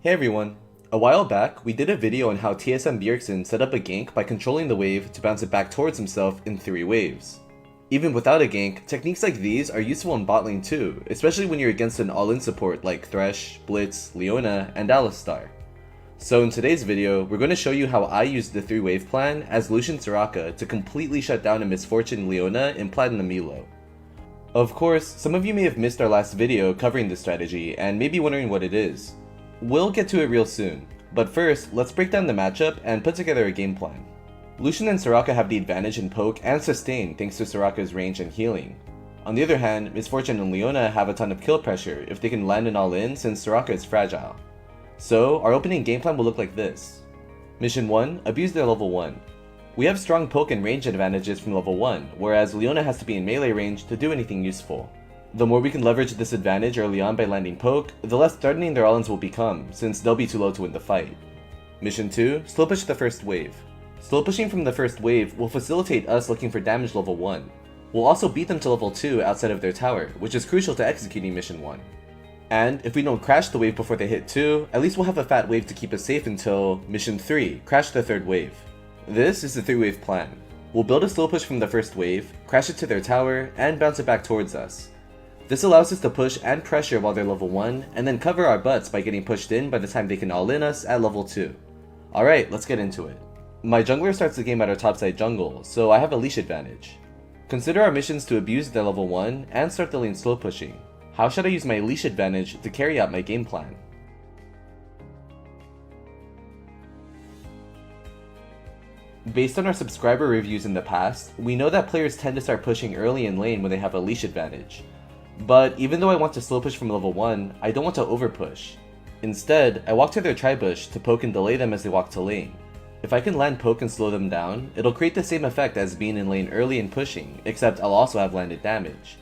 Hey everyone! A while back, we did a video on how TSM Bjergsen set up a gank by controlling the wave to bounce it back towards himself in 3 waves. Even without a gank, techniques like these are useful in bot lane too, especially when you're against an all-in support like Thresh, Blitz, Leona, and Alistar. So in today's video, we're going to show you how I used the 3-wave plan as Lucian Soraka to completely shut down a Misfortune Leona in Platinum Elo. Of course, some of you may have missed our last video covering this strategy and may be wondering what it is. We'll get to it real soon, but first, let's break down the matchup and put together a game plan. Lucian and Soraka have the advantage in poke and sustain thanks to Soraka's range and healing. On the other hand, Misfortune and Leona have a ton of kill pressure if they can land an all-in since Soraka is fragile. So, our opening game plan will look like this. Mission 1, abuse their level 1. We have strong poke and range advantages from level 1, whereas Leona has to be in melee range to do anything useful. The more we can leverage this advantage early on by landing poke, the less threatening their all-ins will become, since they'll be too low to win the fight. Mission 2, slow push the first wave. Slow pushing from the first wave will facilitate us looking for damage level 1. We'll also beat them to level 2 outside of their tower, which is crucial to executing mission 1. And if we don't crash the wave before they hit 2, at least we'll have a fat wave to keep us safe until mission 3, crash the third wave. This is the 3-wave plan. We'll build a slow push from the first wave, crash it to their tower, and bounce it back towards us. This allows us to push and pressure while they're level 1, and then cover our butts by getting pushed in by the time they can all-in us at level 2. Alright, let's get into it. My jungler starts the game at our topside jungle, so I have a leash advantage. Consider our missions to abuse their level 1 and start the lane slow pushing. How should I use my leash advantage to carry out my game plan? Based on our subscriber reviews in the past, we know that players tend to start pushing early in lane when they have a leash advantage. But even though I want to slow push from level 1, I don't want to over push. Instead, I walk to their tri-bush to poke and delay them as they walk to lane. If I can land poke and slow them down, it'll create the same effect as being in lane early and pushing, except I'll also have landed damage.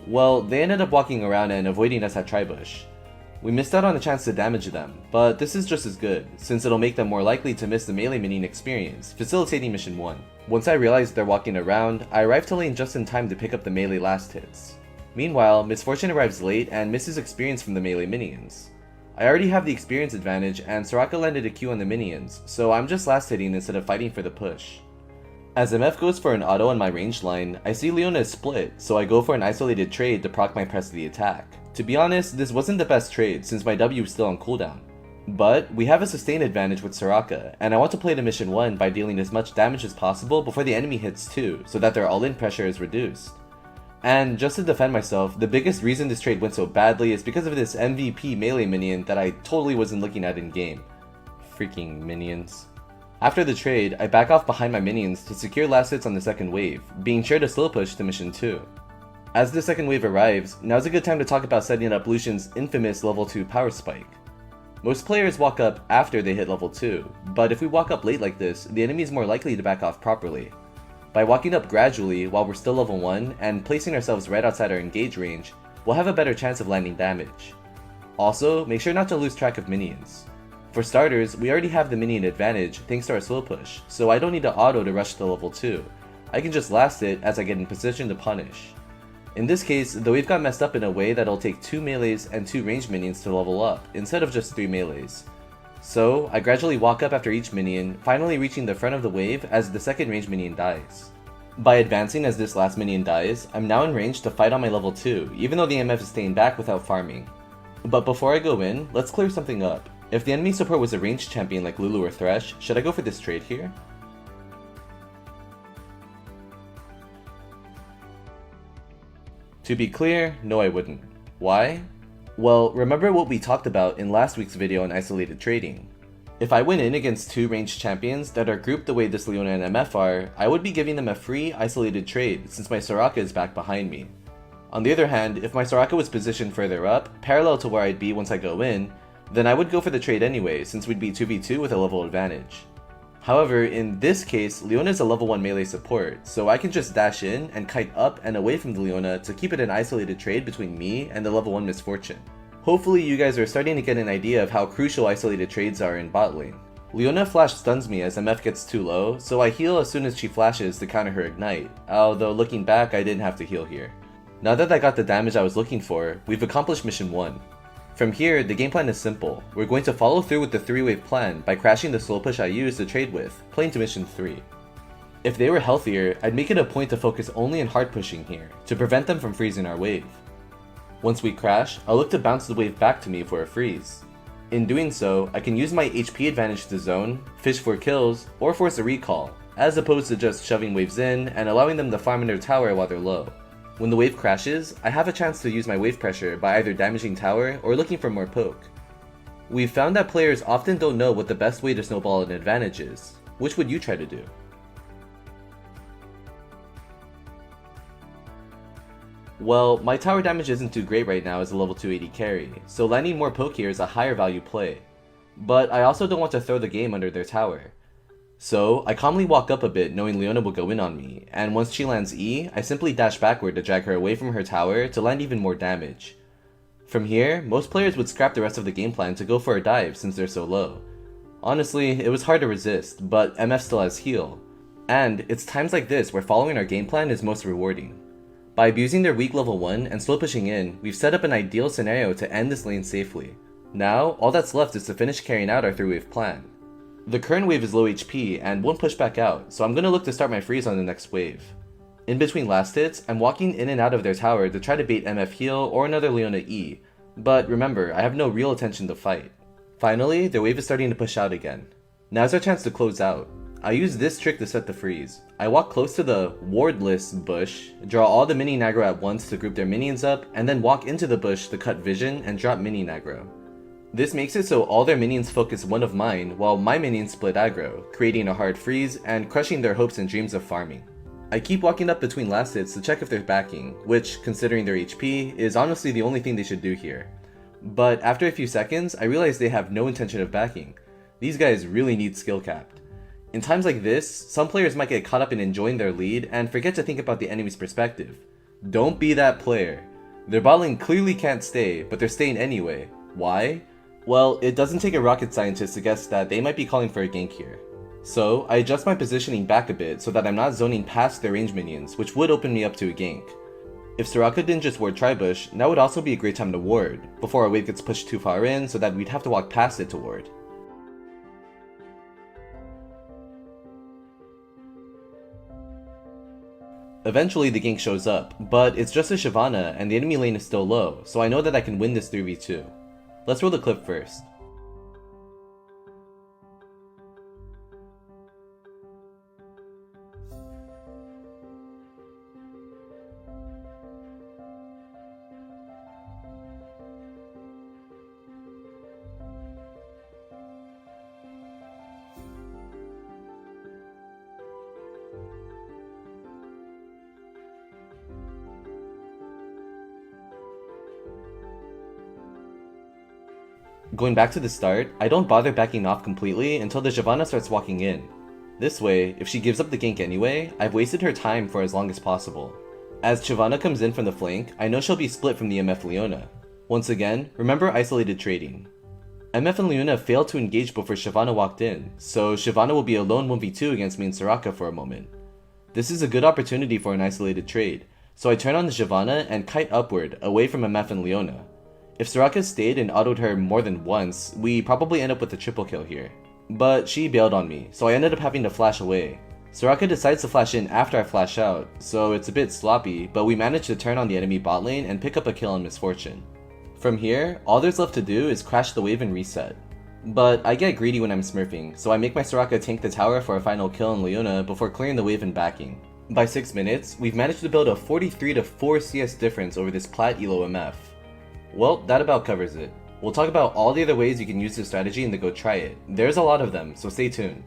Well, they ended up walking around and avoiding us at tri-bush. We missed out on a chance to damage them, but this is just as good, since it'll make them more likely to miss the melee minion experience, facilitating mission 1. Once I realize they're walking around, I arrive to lane just in time to pick up the melee last hits. Meanwhile, Misfortune arrives late and misses experience from the melee minions. I already have the experience advantage and Soraka landed a Q on the minions, so I'm just last hitting instead of fighting for the push. As MF goes for an auto on my range line, I see Leona is split, so I go for an isolated trade to proc my press to the attack. To be honest, this wasn't the best trade since my W is still on cooldown. But we have a sustain advantage with Soraka, and I want to play to mission 1 by dealing as much damage as possible before the enemy hits 2, so that their all-in pressure is reduced. And just to defend myself, the biggest reason this trade went so badly is because of this MVP melee minion that I totally wasn't looking at in game. Freaking minions. After the trade, I back off behind my minions to secure last hits on the second wave, being sure to slow push to mission 2. As the second wave arrives, now's a good time to talk about setting up Lucian's infamous level 2 power spike. Most players walk up after they hit level 2, but if we walk up late like this, the enemy is more likely to back off properly. By walking up gradually while we're still level 1 and placing ourselves right outside our engage range, we'll have a better chance of landing damage. Also, make sure not to lose track of minions. For starters, we already have the minion advantage thanks to our slow push, so I don't need to auto to rush to level 2. I can just last it as I get in position to punish. In this case, the wave got messed up in a way that it'll take 2 melees and 2 ranged minions to level up, instead of just 3 melees. So, I gradually walk up after each minion, finally reaching the front of the wave as the second ranged minion dies. By advancing as this last minion dies, I'm now in range to fight on my level 2, even though the MF is staying back without farming. But before I go in, let's clear something up. If the enemy support was a ranged champion like Lulu or Thresh, should I go for this trade here? To be clear, no I wouldn't. Why? Well, remember what we talked about in last week's video on isolated trading. If I went in against 2 ranged champions that are grouped the way this Leona and MF are, I would be giving them a free isolated trade since my Soraka is back behind me. On the other hand, if my Soraka was positioned further up, parallel to where I'd be once I go in, then I would go for the trade anyway since we'd be 2v2 with a level advantage. However, in this case, Leona is a level 1 melee support, so I can just dash in and kite up and away from the Leona to keep it an isolated trade between me and the level 1 Misfortune. Hopefully you guys are starting to get an idea of how crucial isolated trades are in bot lane. Leona flash stuns me as MF gets too low, so I heal as soon as she flashes to counter her ignite, although looking back I didn't have to heal here. Now that I got the damage I was looking for, we've accomplished mission 1. From here, the game plan is simple. We're going to follow through with the 3-wave plan by crashing the slow push I used to trade with, playing to mission 3. If they were healthier, I'd make it a point to focus only on hard pushing here, to prevent them from freezing our wave. Once we crash, I'll look to bounce the wave back to me for a freeze. In doing so, I can use my HP advantage to zone, fish for kills, or force a recall, as opposed to just shoving waves in and allowing them to farm in their tower while they're low. When the wave crashes, I have a chance to use my wave pressure by either damaging tower or looking for more poke. We've found that players often don't know what the best way to snowball an advantage is. Which would you try to do? Well, my tower damage isn't too great right now as a level 280 carry, so landing more poke here is a higher value play. But I also don't want to throw the game under their tower. So, I calmly walk up a bit knowing Leona will go in on me, and once she lands E, I simply dash backward to drag her away from her tower to land even more damage. From here, most players would scrap the rest of the game plan to go for a dive since they're so low. Honestly, it was hard to resist, but MF still has heal. And it's times like this where following our game plan is most rewarding. By abusing their weak level 1 and slow pushing in, we've set up an ideal scenario to end this lane safely. Now, all that's left is to finish carrying out our 3-wave plan. The current wave is low HP and won't push back out, so I'm gonna look to start my freeze on the next wave. In between last hits, I'm walking in and out of their tower to try to bait MF heal or another Leona E, but remember, I have no real intention to fight. Finally, their wave is starting to push out again. Now's our chance to close out. I use this trick to set the freeze. I walk close to the wardless bush, draw all the mini Nagro at once to group their minions up, and then walk into the bush to cut vision and drop mini Nagro. This makes it so all their minions focus one of mine, while my minions split aggro, creating a hard freeze and crushing their hopes and dreams of farming. I keep walking up between last hits to check if they're backing, which, considering their HP, is honestly the only thing they should do here. But after a few seconds, I realize they have no intention of backing. These guys really need skill capped. In times like this, some players might get caught up in enjoying their lead and forget to think about the enemy's perspective. Don't be that player. Their bot lane clearly can't stay, but they're staying anyway. Why? Well, it doesn't take a rocket scientist to guess that they might be calling for a gank here. So, I adjust my positioning back a bit so that I'm not zoning past their range minions, which would open me up to a gank. If Soraka didn't just ward Tribush, now would also be a great time to ward, before our wave gets pushed too far in so that we'd have to walk past it to ward. Eventually the gank shows up, but it's just a Shyvana and the enemy lane is still low, so I know that I can win this 3v2. Let's roll the clip first. Going back to the start, I don't bother backing off completely until the Shyvana starts walking in. This way, if she gives up the gank anyway, I've wasted her time for as long as possible. As Shyvana comes in from the flank, I know she'll be split from the MF Leona. Once again, remember isolated trading. MF and Leona failed to engage before Shyvana walked in, so Shyvana will be alone 1v2 against me and Soraka for a moment. This is a good opportunity for an isolated trade, so I turn on the Shyvana and kite upward, away from MF and Leona. If Soraka stayed and autoed her more than once, we probably end up with a triple kill here. But she bailed on me, so I ended up having to flash away. Soraka decides to flash in after I flash out, so it's a bit sloppy, but we manage to turn on the enemy bot lane and pick up a kill on Misfortune. From here, all there's left to do is crash the wave and reset. But I get greedy when I'm smurfing, so I make my Soraka tank the tower for a final kill on Leona before clearing the wave and backing. By 6 minutes, we've managed to build a 43 to 4 CS difference over this plat elo MF. Well, that about covers it. We'll talk about all the other ways you can use this strategy and to go try it. There's a lot of them, so stay tuned.